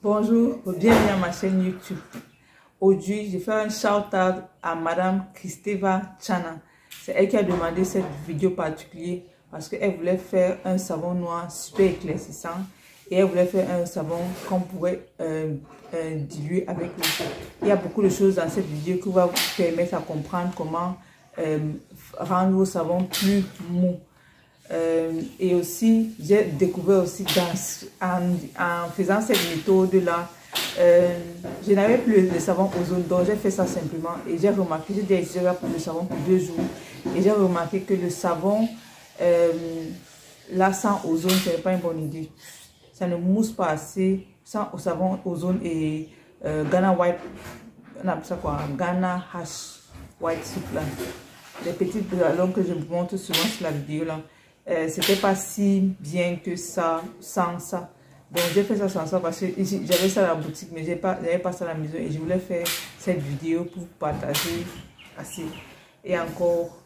Bonjour, bienvenue à ma chaîne YouTube. Aujourd'hui, je fais un shout-out à Madame Kristeva Chana. C'est elle qui a demandé cette vidéo particulière parce qu'elle voulait faire un savon noir super éclaircissant et elle voulait faire un savon qu'on pourrait diluer avec l'eau. Il y a beaucoup de choses dans cette vidéo qui va vous permettre à comprendre comment rendre vos savons plus mous. Et aussi, j'ai découvert aussi en faisant cette méthode-là, je n'avais plus le savon ozone, donc j'ai fait ça simplement. Et j'ai remarqué, j'ai déjà utilisé le savon pour 2 jours. Et j'ai remarqué que le savon, là, sans ozone, ce n'est pas une bonne idée. Ça ne mousse pas assez. Sans savon ozone et Ghana White, on appelle ça quoi? Ghana Hash White Soup là. Les petites ballons que je vous montre souvent sur la vidéo là. C'était pas si bien que ça sans ça. Donc j'ai fait ça sans ça parce que j'avais ça à la boutique mais j'avais pas ça à la maison et je voulais faire cette vidéo pour partager assez. Et encore,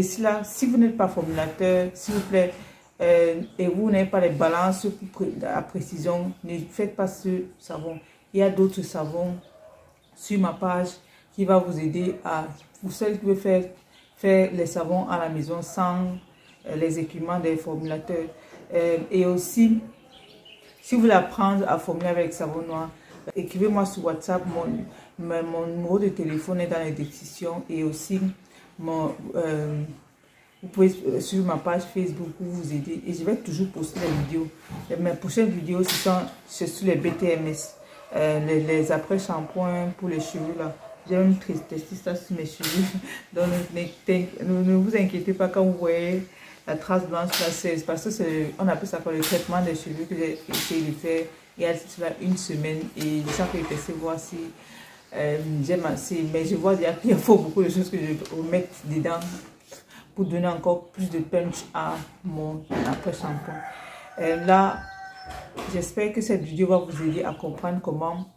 si vous n'êtes pas formulateur, s'il vous plaît, et vous n'avez pas les balances pour la précision, ne faites pas ce savon. Il y a d'autres savons sur ma page qui va vous aider pour celles qui veulent faire les savons à la maison sans les équipements des formulateurs. Et aussi, si vous voulez apprendre à formuler avec le savon noir, écrivez-moi sur WhatsApp. Mon numéro de téléphone est dans les descriptions et aussi vous pouvez sur ma page Facebook pour vous aider. Et je vais toujours poster les vidéos. Mes prochaines vidéos, c'est sur les BTMS, les après-shampoings pour les cheveux là. J'ai une tristesse ça sur mes cheveux. Donc ne vous inquiétez pas quand vous voyez la trace blanche là, c'est parce que on appelle ça le traitement des cheveux que j'ai essayé de faire il y a une semaine et je suis tester voir si j'aime assez, mais je vois déjà qu'il faut beaucoup de choses que je vais mettre dedans pour donner encore plus de punch à mon après-shampoing. Là, j'espère que cette vidéo va vous aider à comprendre comment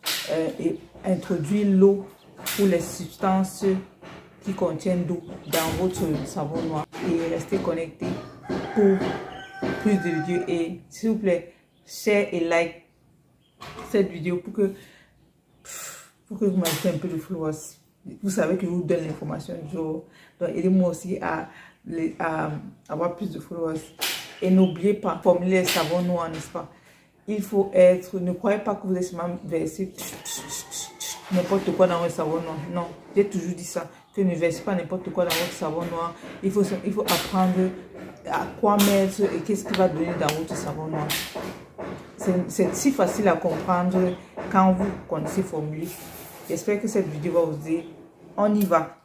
introduire l'eau pour les substances qui contiennent d'eau dans votre savon noir et restez connecté pour plus de vidéos et s'il vous plaît share et like cette vidéo pour que vous m'ajoutez un peu de followers. Vous savez que je vous donne l'information du jour, donc aidez-moi aussi à avoir plus de followers. Et n'oubliez pas, formuler les savons noirs, n'est-ce pas? Il faut être, ne croyez pas que vous êtes seulement versé n'importe quoi dans votre savon noir. Non, j'ai toujours dit ça, que ne versez pas n'importe quoi dans votre savon noir. Il faut apprendre à quoi mettre et qu'est-ce qui va donner dans votre savon noir. C'est si facile à comprendre quand vous connaissez formuler. J'espère que cette vidéo va vous aider. On y va.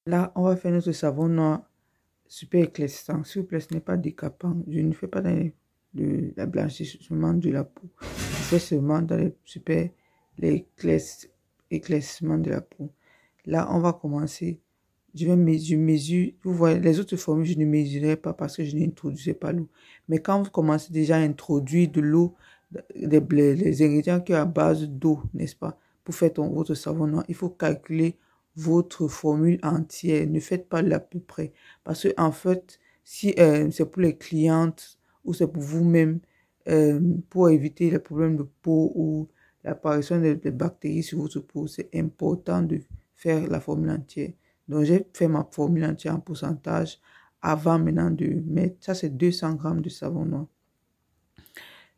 Là, on va faire notre savon noir super éclaircissant. S'il vous plaît, ce n'est pas décapant. Je ne fais pas dans la blanchissement de la peau. Je fais seulement dans l'éclaircissement de la peau. Là, on va commencer. Je mesure. Vous voyez, les autres formules, je ne mesurerai pas parce que je n'introduisais pas l'eau. Mais quand vous commencez déjà à introduire de l'eau, les ingrédients qui sont à base d'eau, n'est-ce pas, pour faire votre savon noir, il faut calculer votre formule entière. Ne faites pas à peu près. Parce que en fait, si c'est pour les clientes ou c'est pour vous-même, pour éviter les problèmes de peau ou l'apparition des bactéries sur votre peau, c'est important de faire la formule entière. Donc, j'ai fait ma formule entière en pourcentage avant maintenant de mettre, ça c'est 200 grammes de savon noir.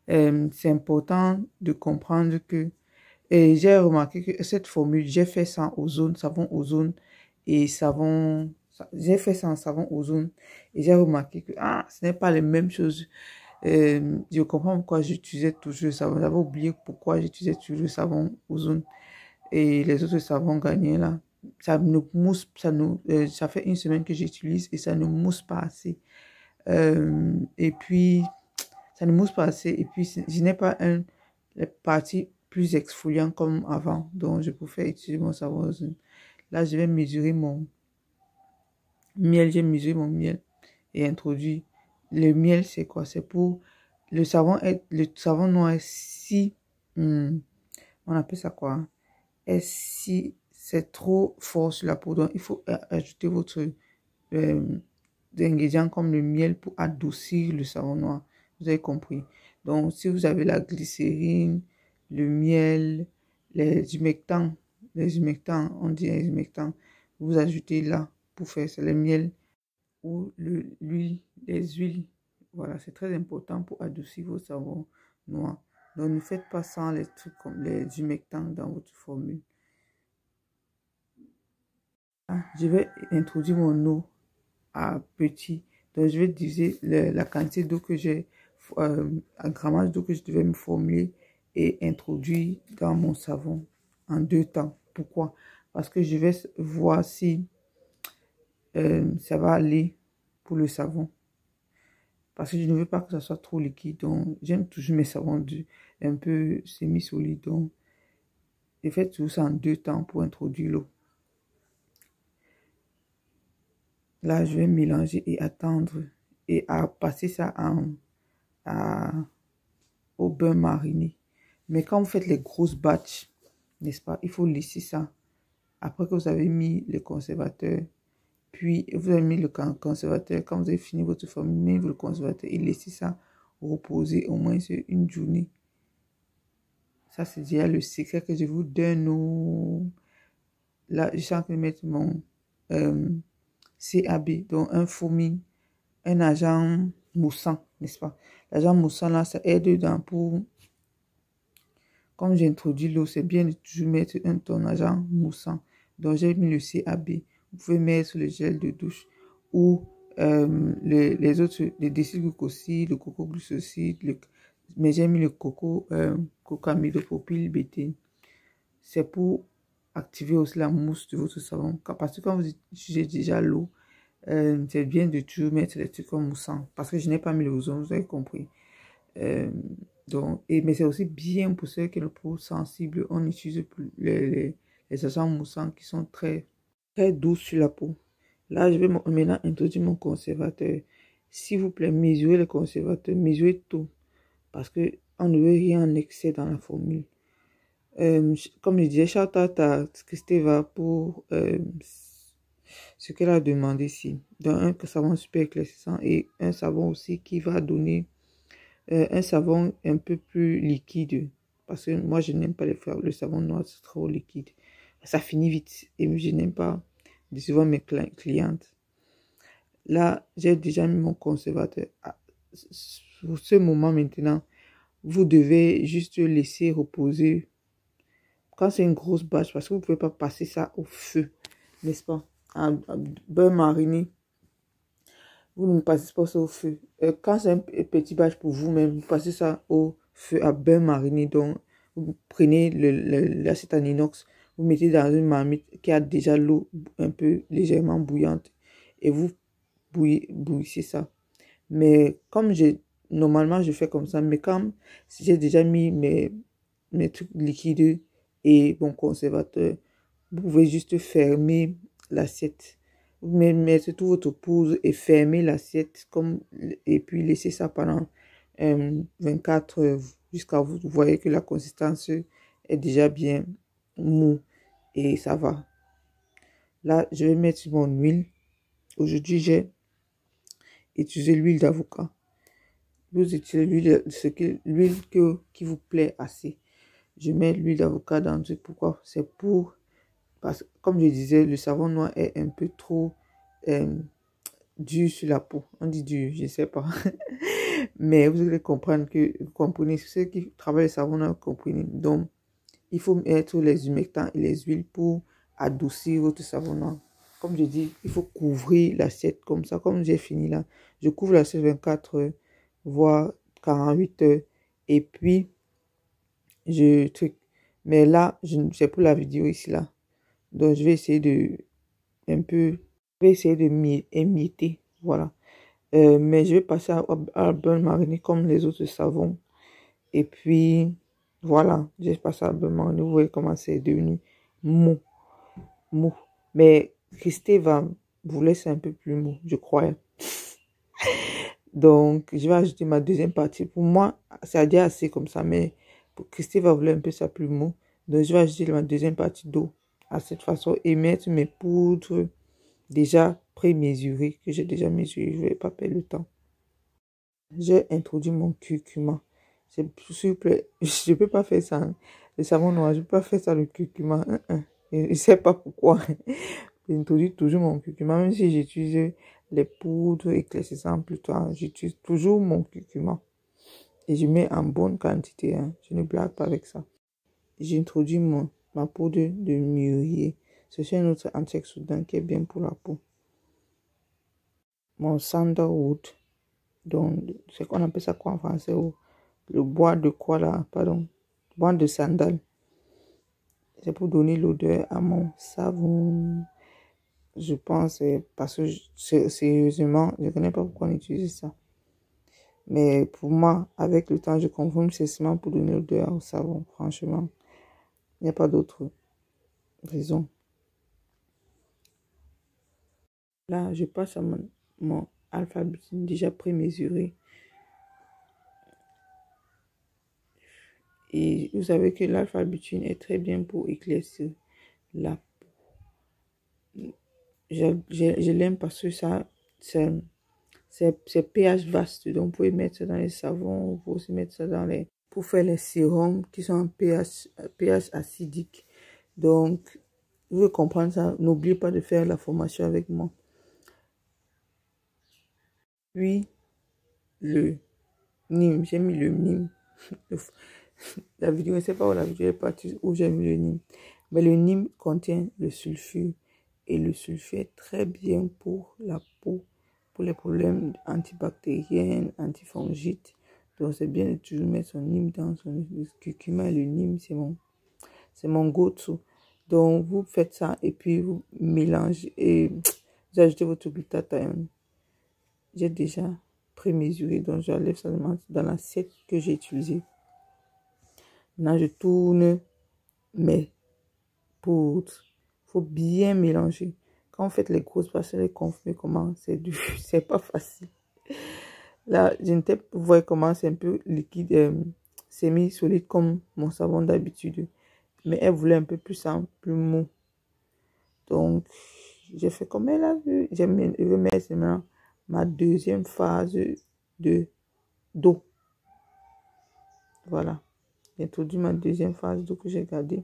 C'est important de comprendre que, et j'ai remarqué que cette formule, j'ai fait sans ozone, savon ozone et savon, j'ai fait sans savon ozone et j'ai remarqué que, ce n'est pas les mêmes choses. Je comprends pourquoi j'utilisais toujours le savon. J'avais oublié pourquoi j'utilisais toujours le savon ozone et les autres savons gagnés là. Ça ne mousse, ça fait une semaine que j'utilise et ça ne mousse pas assez. Et puis, ça ne mousse pas assez. Et puis, je n'ai pas les parties plus exfoliantes comme avant. Donc, je préfère utiliser mon savon ozone. Là, je vais mesurer mon miel. J'ai mesuré mon miel et introduit. Le miel, c'est quoi? C'est pour le savon noir est si, on appelle ça quoi? Est si c'est trop fort sur la peau, donc il faut ajouter votre ingrédient comme le miel pour adoucir le savon noir. Vous avez compris. Donc, si vous avez la glycérine, le miel, les humectants, on dit les humectants, vous ajoutez là pour faire ça, le miel ou l'huile, les huiles. Voilà, c'est très important pour adoucir vos savons noirs. Donc, ne faites pas sans les trucs comme les humectants dans votre formule. Je vais introduire mon eau à petit. Donc, je vais diviser la quantité d'eau que j'ai, un grammage d'eau que je devais me formuler et introduire dans mon savon en 2 temps. Pourquoi? Parce que je vais voir si ça va aller pour le savon. Parce que je ne veux pas que ça soit trop liquide. Donc, j'aime toujours mes savons un peu semi-solides. Donc, je fais tout ça en 2 temps pour introduire l'eau. Là, je vais mélanger et attendre et à passer ça au beurre mariné. Mais quand vous faites les grosses batchs, n'est-ce pas, il faut laisser ça. Après que vous avez mis le conservateur, puis vous avez mis le conservateur, quand vous avez fini votre formule, mettez le conservateur et laissez ça reposer au moins sur une journée. Ça, c'est déjà le secret que je vous donne. Là, je suis en train de mettre mon CAB, donc un foaming, un agent moussant, n'est-ce pas? L'agent moussant, là, ça aide pour... Comme j'ai introduit l'eau, c'est bien de toujours mettre un ton agent moussant. Donc, j'ai mis le CAB. Vous pouvez mettre le gel de douche ou les autres, les décylglucosides, le coco glucoside, mais j'ai mis le cocamidopropyl bétane. C'est pour activer aussi la mousse de votre savon. Parce que quand vous utilisez déjà l'eau, c'est bien de toujours mettre les trucs comme moussant. Parce que je n'ai pas mis le ozone, vous avez compris. Mais c'est aussi bien pour ceux qui ont la peau sensible. On utilise les agents moussants qui sont très, très doux sur la peau. Là, je vais maintenant introduire mon conservateur. S'il vous plaît, mesurez le conservateur, mesurez tout. Parce qu'on ne veut rien en excès dans la formule. Comme je disais, shout out à Christeva pour ce qu'elle a demandé ici. Dans un savon super éclaircissant et un savon aussi qui va donner un savon un peu plus liquide. Parce que moi, je n'aime pas le savon noir, c'est trop liquide. Ça finit vite et je n'aime pas décevoir mes clientes. Là, j'ai déjà mis mon conservateur. Pour ce moment maintenant, vous devez juste laisser reposer. Quand c'est une grosse bâche, parce que vous ne pouvez pas passer ça au feu, n'est-ce pas? Un beurre mariné, vous ne passez pas ça au feu. Quand c'est un petit bâche pour vous-même, vous passez ça au feu à beurre mariné. Donc, vous prenez l'assiette en inox, vous mettez dans une marmite qui a déjà l'eau un peu légèrement bouillante et vous bouillissez ça. Mais comme normalement je fais comme ça, mais comme j'ai déjà mis mes trucs liquides et mon conservateur, vous pouvez juste fermer l'assiette. Vous mettez tout votre poudre et fermer l'assiette et puis laisser ça pendant 24 heures jusqu'à vous voyez que la consistance est déjà bien mou et ça va. Là, je vais mettre mon huile. Aujourd'hui, j'ai utilisé l'huile d'avocat. Vous utilisez l'huile qui vous plaît assez. Je mets l'huile d'avocat dans le truc. Pourquoi? C'est parce que, comme je disais, le savon noir est un peu trop dur sur la peau. On dit dur, je ne sais pas. Mais vous allez comprendre vous comprenez. Ceux qui travaillent le savon noir, vous comprenez. Donc, il faut mettre les humectants et les huiles pour adoucir votre savon noir. Comme je dis, il faut couvrir l'assiette comme ça. Comme j'ai fini là, je couvre l'assiette 24 heures, voire 48 heures. Et puis, mais là, c'est pour la vidéo ici là. Donc, je vais essayer émietter. Voilà. Mais je vais passer à beurre mariné comme les autres savons. Et puis, voilà. J'ai passé à beurre mariné. Vous voyez comment c'est devenu mou. Mais Christé vous laisser un peu plus mou, je crois. Donc, je vais ajouter ma deuxième partie. Pour moi, c'est déjà assez comme ça. Mais pour Christé vouloir un peu ça plus mou. Donc, je vais ajouter ma deuxième partie d'eau à cette façon et mettre mes poudres déjà pré-mesurées que j'ai déjà mesurées. Je ne vais pas perdre le temps. J'ai introduit mon curcuma. Je peux pas faire ça. Hein. Le savon noir, je peux pas faire ça le curcuma. Je sais pas pourquoi. J'introduis toujours mon curcuma, même si j'utilise les poudres éclaircissantes plus tard. J'utilise toujours mon curcuma. Et je mets en bonne quantité. Hein. Je ne blague pas avec ça. J'introduis ma poudre de mûrier. C'est un autre antioxydant qui est bien pour la peau. Mon sandalwood. Donc, c'est qu'on appelle ça quoi en français? Le bois de quoi là? Pardon. Bois de sandal. C'est pour donner l'odeur à mon savon. Je pense, parce que sérieusement, je ne connais pas pourquoi on utilise ça. Mais pour moi, avec le temps, je confirme c'est seulement pour donner l'odeur au savon. Franchement, il n'y a pas d'autre raison. Là, je passe à mon alpha-butine déjà prémesuré. Et vous savez que l'alpha-butine est très bien pour éclaircir la peau. Je l'aime parce que ça, c'est pH vaste. Donc, vous pouvez mettre ça dans les savons, vous pouvez aussi mettre ça dans les... pour faire les sérums qui sont en pH acidique. Donc, vous pouvez comprendre ça. N'oubliez pas de faire la formation avec moi. Puis, le Nîmes. J'ai mis le Nîmes. La vidéo, je ne sais pas où la vidéo est partie, où j'ai mis le Nîmes. Mais le Nîmes contient le sulfure. Et le sulfure est très bien pour la peau, pour les problèmes antibactériens, antifongites. Donc, c'est bien de toujours mettre son Nîmes dans son curcuma. Le Nîmes, c'est mon go-to. Donc, vous faites ça et puis vous mélangez et vous ajoutez votre glutathione. J'ai déjà prémesuré, donc j'enlève ça dans l'assiette que j'ai utilisée. Maintenant, je tourne mes poudres. Il faut bien mélanger. Quand vous faites les grosses parcelles, confirmez comment c'est pas facile. Là, vous voyez comment c'est un peu liquide, semi-solide comme mon savon d'habitude. Mais elle voulait un peu plus simple, plus mou. Donc, j'ai fait comme elle a vu. Je vais mettre maintenant ma deuxième phase d'eau. Voilà. J'ai introduit ma deuxième phase d'eau que j'ai gardée.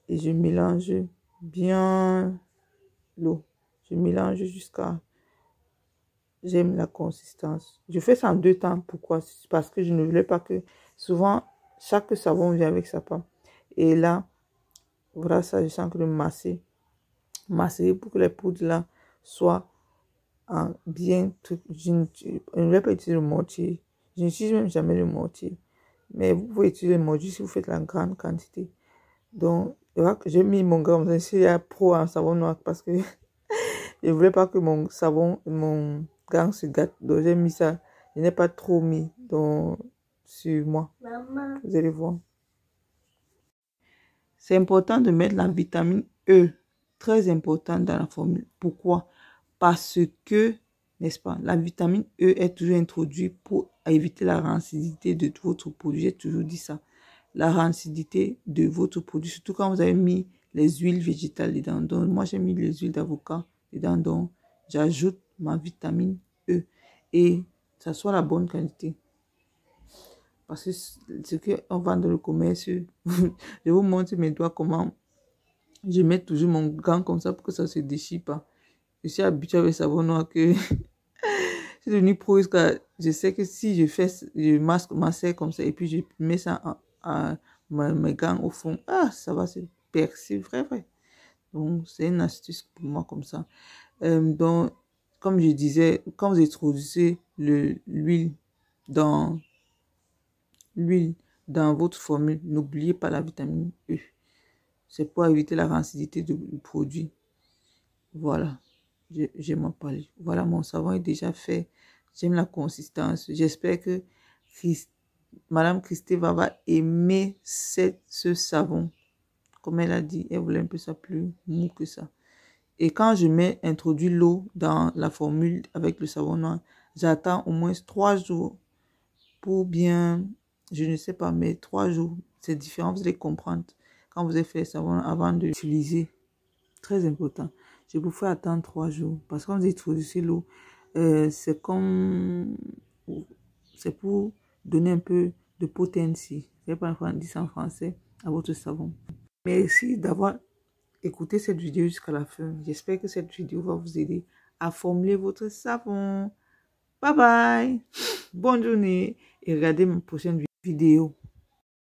Et je mélange bien l'eau. Je mélange jusqu'à... J'aime la consistance. Je fais ça en 2 temps. Pourquoi? Parce que je ne voulais pas que... Souvent, chaque savon vient avec sa part. Et là, voilà ça, je sens que de masser. Masser pour que les poudres là soient bien... Je ne voulais pas utiliser le mortier. Je n'utilise même jamais le mortier. Mais vous pouvez utiliser le mortier si vous faites la grande quantité. Donc, j'ai mis mon gramme ici à pro en savon noir parce que je ne voulais pas que mon gant se gâte. Donc, j'ai mis ça. Je n'ai pas trop mis sur moi. Maman. Vous allez voir. C'est important de mettre la vitamine E. Très important dans la formule. Pourquoi? Parce que, n'est-ce pas, la vitamine E est toujours introduite pour éviter la rancidité de votre produit. J'ai toujours dit ça. La rancidité de votre produit, surtout quand vous avez mis les huiles végétales dedans. Donc, moi, j'ai mis les huiles d'avocat dedans. Donc, j'ajoute ma vitamine E et ça soit la bonne qualité. Parce que ce qu'on vend dans le commerce, je vous montre mes doigts comment je mets toujours mon gant comme ça pour que ça ne se déchire pas. Je suis habituée avec le savon noir que c'est devenu pro. Je sais que si je masque comme ça et puis je mets ça mes gants au fond, ça va se percer, vrai. Donc, c'est une astuce pour moi comme ça. Donc, comme je disais, quand vous introduisez l'huile dans votre formule, n'oubliez pas la vitamine E. C'est pour éviter la rancidité du produit. Voilà, je m'en parle. Voilà, mon savon est déjà fait. J'aime la consistance. J'espère que Madame Christeva va aimer ce savon. Comme elle a dit, elle voulait un peu ça plus mou que ça. Et quand je introduis l'eau dans la formule avec le savon noir, j'attends au moins 3 jours pour bien, je ne sais pas, mais 3 jours. C'est différent, vous allez comprendre quand vous avez fait le savon avant de l'utiliser. Très important. Je vous fais attendre 3 jours. Parce que quand vous introduisez l'eau, c'est pour donner un peu de potency, je vais pas dire ça en français, à votre savon. Merci d'avoir écouté cette vidéo jusqu'à la fin. J'espère que cette vidéo va vous aider à formuler votre savon. Bye bye, bonne journée et regardez ma prochaine vidéo.